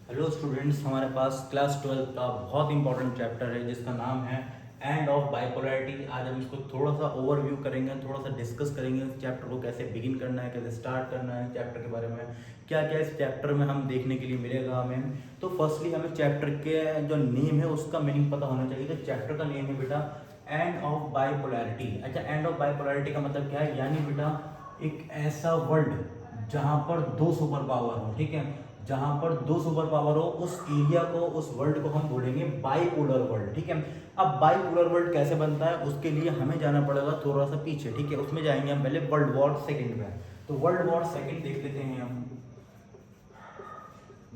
Hello students, हमारे पास class 12 का बहुत इंपॉर्टेंट चैप्टर है जिसका नाम है एंड ऑफ बाइपोलैरिटी। आज हम इसको थोड़ा सा ओवरव्यू करेंगे, थोड़ा सा डिस्कस करेंगे इस चैप्टर को, कैसे बिगिन करना है, कैसे स्टार्ट करना है, चैप्टर के बारे में क्या क्या इस चैप्टर में हम देखने के लिए मिलेगा हमें। तो फर्स्टली हमें चैप्टर के जो नेम है उसका मीनिंग पता होना चाहिए। तो चैप्टर का नेम है बेटा एंड ऑफ बाइपोलैरिटी। अच्छा, एंड ऑफ बाइपोलैरिटी का मतलब क्या है? यानी बेटा एक ऐसा वर्ल्ड जहाँ पर दो सुपर पावर हो, ठीक है, जहां पर दो सुपर पावर हो, उस एरिया को, उस वर्ल्ड को हम बोलेंगे बाइपोलर वर्ल्ड, ठीक है। अब बाइपोलर वर्ल्ड कैसे बनता है उसके लिए हमें जाना पड़ेगा थोड़ा सा पीछे, ठीक है। उसमें जाएंगे हम पहले वर्ल्ड वॉर सेकंड में। तो वर्ल्ड वॉर सेकंड देख लेते हैं हम।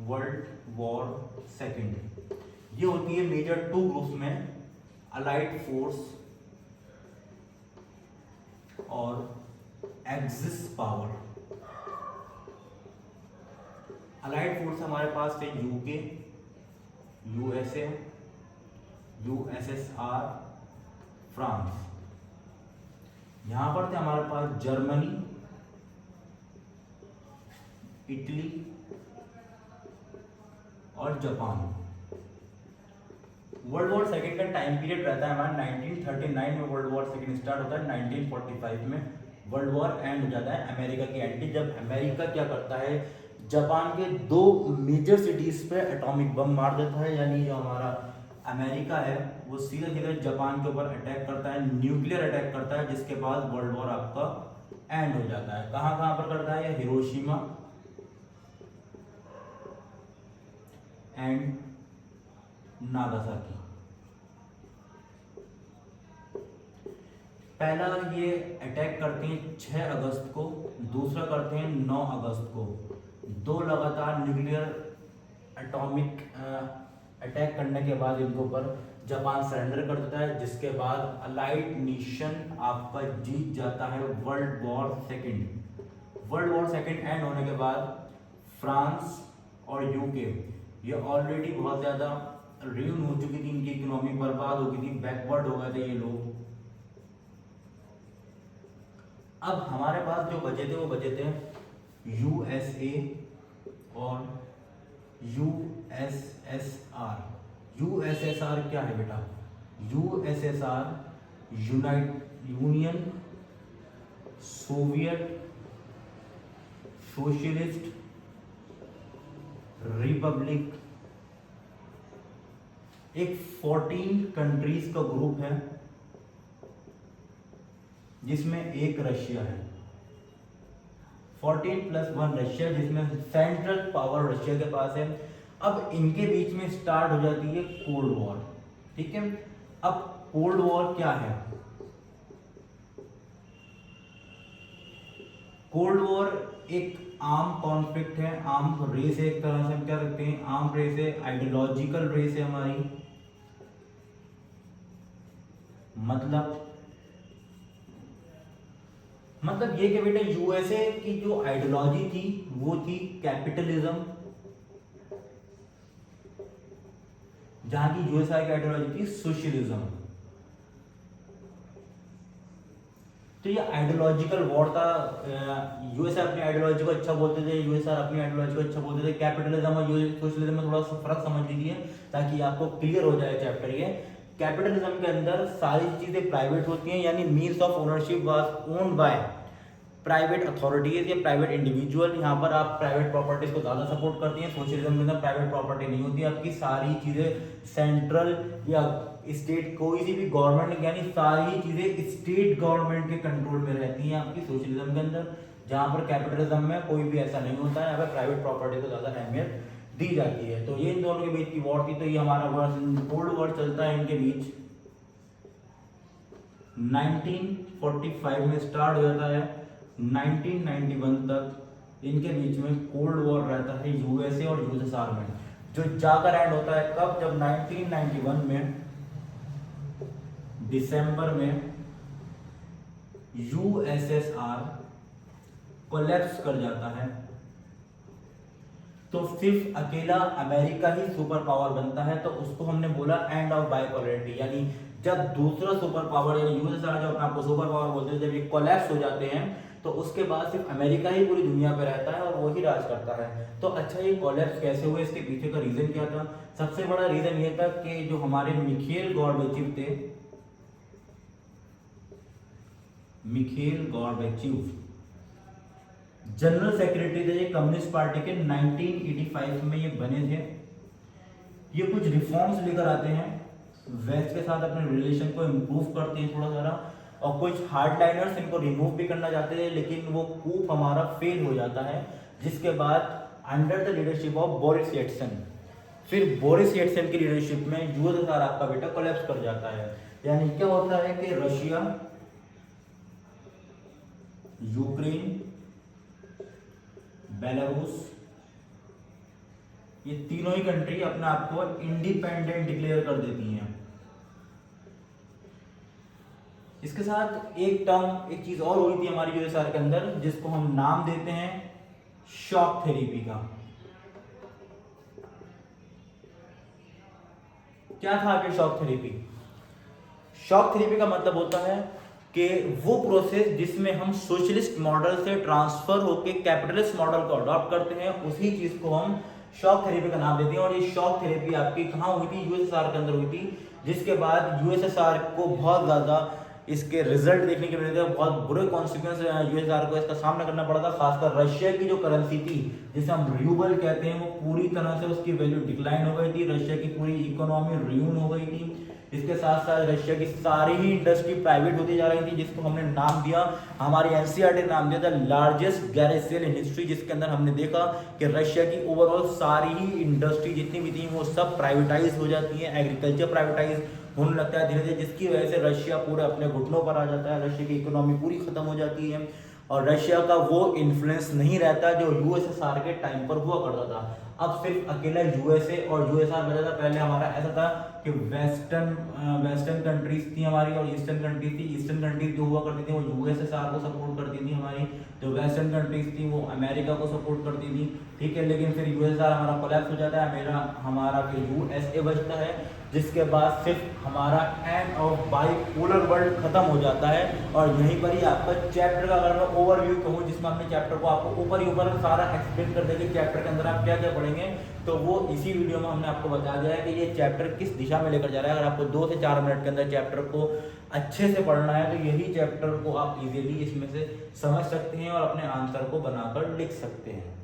वर्ल्ड वॉर सेकंड ये होती है मेजर टू ग्रुप्स में, अलाइड फोर्स और एक्सिस पावर। अलाइड फोर्स हमारे पास थे यूके, यूएसए, यूएसएसआर, फ्रांस। यहां पर थे हमारे पास जर्मनी, इटली और जापान। वर्ल्ड वॉर सेकेंड का टाइम पीरियड रहता है हमारा 1939 में वर्ल्ड वॉर सेकेंड स्टार्ट होता है, 1945 में वर्ल्ड वॉर एंड हो जाता है अमेरिका की एंट्री। जब अमेरिका क्या करता है, जापान के दो मेजर सिटीज पे एटॉमिक बम मार देता है। यानी जो हमारा अमेरिका है वो सीधे सीधे जापान के ऊपर अटैक करता है, न्यूक्लियर अटैक करता है, जिसके बाद वर्ल्ड वॉर आपका एंड हो जाता है। कहां कहां पर करता है? Hiroshima and Nagasaki. पहला ये अटैक करते हैं 6 अगस्त को, दूसरा करते हैं 9 अगस्त को। दो लगातार न्यूक्लियर एटॉमिक अटैक करने के बाद इनके ऊपर जापान सरेंडर कर देता है, जिसके बाद अलाइड नेशन आपका जीत जाता है world war second. World war second and होने के बाद फ्रांस और यूके ये ऑलरेडी बहुत ज़्यादा र्यून हो चुकी थी, इनकी इकोनॉमी बर्बाद हो गई थी, बैकवर्ड हो गए थे ये लोग। अब हमारे पास जो बचे थे वो बचे थे यूएसए और यूएसएसआर। यूएसएसआर क्या है बेटा? USSR union Soviet socialist Republic. एक 14 कंट्रीज का ग्रुप है जिसमें एक रशिया है, 14+1 रशिया, जिसमें सेंट्रल पावर रशिया के पास है। अब इनके बीच में स्टार्ट हो जाती है कोल्ड वॉर, ठीक है। अब कोल्ड वॉर क्या है? कोल्ड वॉर एक आर्म कॉन्फ्लिक्ट है, आर्म रेस है, एक तरह से हम क्या रखते हैं, आर्म रेस है, आइडियोलॉजिकल रेस है हमारी। मतलब ये कि बेटा यूएसए की जो आइडियोलॉजी थी वो थी कैपिटलिज्म, जहां की यूएसए की आइडियोलॉजी थी सोशलिज्म। तो ये आइडियोलॉजिकल वॉर था। यूएसए अपनी आइडियोलॉजी को अच्छा बोलते थे, यूएसआर अपनी आइडियोलॉजी को अच्छा बोलते थे। कैपिटलिज्म और सोशलिज्म में थोड़ा सा फर्क समझ लीजिए ताकि आपको क्लियर हो जाए चैप्टर ये। कैपिटलिज्म के अंदर सारी चीजें प्राइवेट होती हैं, यानी means of ownership was owned by private authorities या प्राइवेट इंडिविजुअल। यहाँ पर आप प्राइवेट प्रॉपर्टीज को ज़्यादा सपोर्ट करती हैं। सोशलिज्म के अंदर प्राइवेट प्रॉपर्टी नहीं होती, आपकी सारी चीज़ें सेंट्रल या स्टेट, कोई सी भी गवर्नमेंट, यानी सारी चीज़ें स्टेट गवर्नमेंट के कंट्रोल में रहती हैं आपकी सोशलिज्म के अंदर। जहाँ पर कैपिटलिज्म में कोई भी ऐसा नहीं होता है, यहाँ पर प्राइवेट प्रॉपर्टी को ज़्यादा अहमियत दी जाती है। तो ये इन दोनों के बीच की वॉर थी। तो ये हमारा कोल्ड वॉर चलता है इनके बीच, 1945 में स्टार्ट हो जाता है, 1991 तक इनके बीच में कोल्ड वॉर रहता है यूएसए और यूएसएसआर में, जो जाकर एंड होता है कब? जब 1991 में दिसंबर में यूएसएसआर कोलैप्स कर जाता है, तो सिर्फ अकेला अमेरिका ही सुपर पावर बनता है। तो उसको हमने बोला एंड ऑफ बाइपोलैरिटी। यानी जब दूसरा सुपर पावर यानी यूएसएसआर जो अपने आपको सुपर पावर बोलते हैं, जब ये कोलैप्स हो जाते हैं तो उसके बाद सिर्फ अमेरिका ही पूरी दुनिया पे रहता है और वो ही राज करता है। तो अच्छा, ये कोलैप्स कैसे हुए, इसके पीछे का रीजन क्या था? सबसे बड़ा रीजन ये था कि जो हमारे मिखेल गॉर्बेचेव थे, मिखेल गॉर्बेचेव जनरल सेक्रेटरी थे कम्युनिस्ट पार्टी के, 1985 में ये बने थे। ये कुछ रिफॉर्म्स लेकर आते हैं, वेस्ट के साथ अपने रिलेशन को इम्प्रूव करते हैं थोड़ा सारा, और कुछ हार्डलाइनर्स इनको रिमूव भी करना चाहते हैं, लेकिन वो कूप हमारा फेल हो जाता है। जिसके बाद under the leadership of Boris Yeltsin, फिर बोरिस येल्त्सिन की लीडरशिप में यूएसएसआर आपका बेटा कोलैप्स कर जाता है। यानी क्या होता है कि रशिया, यूक्रेन, बेलारूस, ये तीनों ही कंट्री अपने आप को इंडिपेंडेंट डिक्लेयर कर देती हैं। इसके साथ एक टर्म, एक चीज और हुई थी हमारी यूएसआर के अंदर, जिसको हम नाम देते हैं शॉक थेरेपी का। क्या था आगे शॉक थेरेपी? शॉक थेरेपी का मतलब होता है कि वो प्रोसेस जिसमें हम सोशलिस्ट मॉडल से ट्रांसफर होकर कैपिटलिस्ट मॉडल को अडॉप्ट करते हैं, उसी चीज को हम शॉक थेरेपी का नाम देते हैं। और ये शॉक थेरेपी आपकी कहाँ हुई थी? यूएसएसआर के अंदर हुई थी। जिसके बाद यूएसएसआर को बहुत ज्यादा इसके रिजल्ट देखने के मिले थे, बहुत बुरे कॉन्सिक्वेंस यूएसएसआर को इसका सामना करना पड़ा था। खासकर रशिया की जो करेंसी थी, जिसे हम रूबल कहते हैं, वो पूरी तरह से उसकी वैल्यू डिक्लाइन हो गई थी। रशिया की पूरी इकोनॉमी रियून हो गई थी। इसके साथ साथ रशिया की सारी ही इंडस्ट्री प्राइवेट होती जा रही थी, जिसको हमने नाम दिया, हमारी एनसीईआरटी ने नाम दिया था largest garage sale in history. जिसके अंदर हमने देखा कि रशिया की ओवरऑल सारी ही इंडस्ट्री जितनी भी थी वो सब प्राइवेटाइज हो जाती है, एग्रीकल्चर प्राइवेटाइज होने लगता है धीरे धीरे, जिसकी वजह से रशिया पूरे अपने घुटनों पर आ जाता है। रशिया की इकोनॉमी पूरी खत्म हो जाती है और रशिया का वो इन्फ्लुएंस नहीं रहता जो यूएसएसआर के टाइम पर हुआ करता था। अब सिर्फ अकेला यूएसए और यूएसआर बचा था। पहले हमारा ऐसा था कि वेस्टर्न कंट्रीज थी हमारी और ईस्टर्न कंट्रीज थी। ईस्टर्न कंट्रीज जो हुआ करती थी वो यूएसएसआर को सपोर्ट करती थी हमारी, जो वेस्टर्न कंट्रीज थी वो अमेरिका को सपोर्ट करती थी। ठीक है, लेकिन फिर यूएसएसआर हमारा कोलैप्स हो जाता है, हमारा फिर यूएसए बचता है। जिसके बाद सिर्फ हमारा एंड ऑफ बाइपोलर वर्ल्ड खत्म हो जाता है। और यहीं पर ही आपका चैप्टर का अगर मैं ओवरव्यू कहूँ, जिसमें हमने चैप्टर को आपको ऊपर ही ऊपर सारा एक्सप्लेन कर देंगे चैप्टर के अंदर आप क्या क्या पढ़ेंगे, तो वो इसी वीडियो में हमने आपको बता दिया है कि ये चैप्टर किस दिशा में लेकर जा रहा है। अगर आपको 2 से 4 मिनट के अंदर चैप्टर को अच्छे से पढ़ना है तो यही चैप्टर को आप इजीली इसमें से समझ सकते हैं और अपने आंसर को बनाकर लिख सकते हैं।